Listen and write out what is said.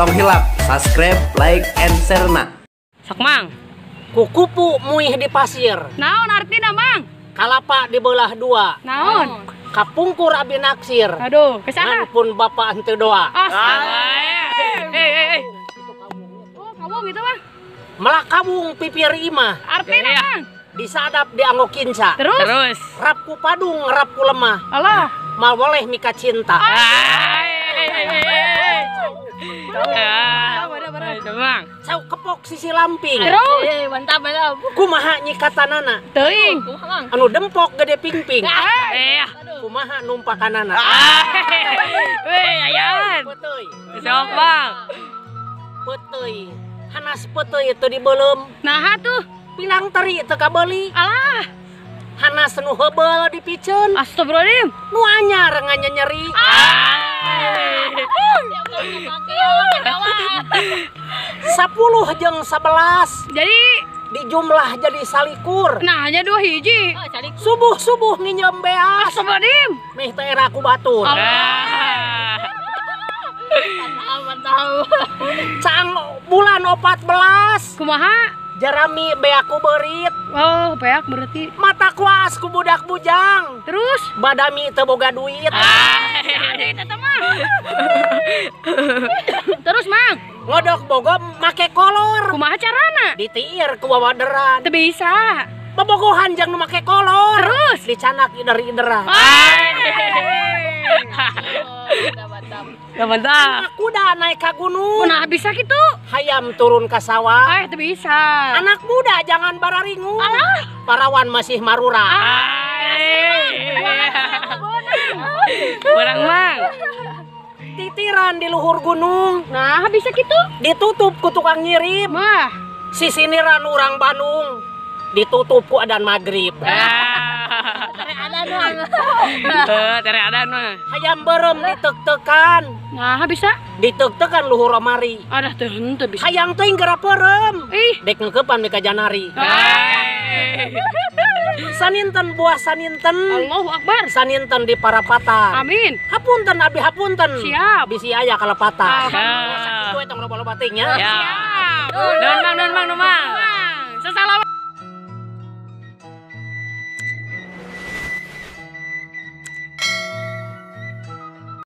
Tong hilap, subscribe, like, and share na. Sok mang. Kukupu muih di pasir. Naon artina mang? Kalapa dibelah dua. Naon? Kapungkur abi naksir. Aduh, kesaha? Pun bapak henteu doa. Oh, kamu gitu mah? Melakabung pipir imah. Artina mang? Disadap dianggo kinsa. Terus? Rap ku padung, rap ku lemah. Allah. Mal boleh mika cinta. Mang. Cau kepok sisi lamping. Terus? Mantap. Kumaha nyikatanana. Teuing. Anu dempok gede pingping. Eh. Kumaha numpakanana. Weh, ayan. Peteuy. Sok bang. Peteuy. Hanas peteuy itu dibeuleum. Nah tuh. Pilang teri teu kabeuli. Alah. Hanas nu heubeul dipiceun. Astagfirullahaladzim. Nu anyar nganyeri. Sepuluh jeung 11 Jadi, dijumlah jadi salikur. nah hanya 2 hiji. Subuh nginjem beas. Astagfirullahaladzim. Meh teh era ku batur. Mantap. Cang bulan 14 Kumaha? Jerami beaku berit. Oh, peak berarti. Mata kuas ku budak bujang. Terus? Badami teu boga duit. Terus, Mang. Ngodok boga make kolor. Kumaha carana? Ditiir ku wawaderan. Teu bisa. Bobogohan jeung nu make kolor. Terus? Dicanak ider-ideran. Ya mantap. Kuda naik ka gunung. Nah, bisa gitu. Hayam turun ka sawah. Teu bisa. Anak muda jangan bararingu. Alah. Parawan masih marura. Barang Mang. Titiran di luhur gunung. Nah, bisa gitu. Ditutup ku tukang ngirim. Mah. Sisiniran urang Bandung. Ditutup ku adan magrib. Tere adan mah. Hayam berem ditek-tekan. Nah, bisa. Ditek-tekan luhur amari. Ada teu bisa. Hayang teuing geura perem. Ih. Dek ngeukepan mika janari. Saninten buah saninten. Allahu Akbar. Saninten di parapata. Amin. Hapunten abi hapunten. Siap. Bisi aya kalepata. Siap. Sakitu eta loba-loba teh nya. Siap. Don Mang. Sesalamat.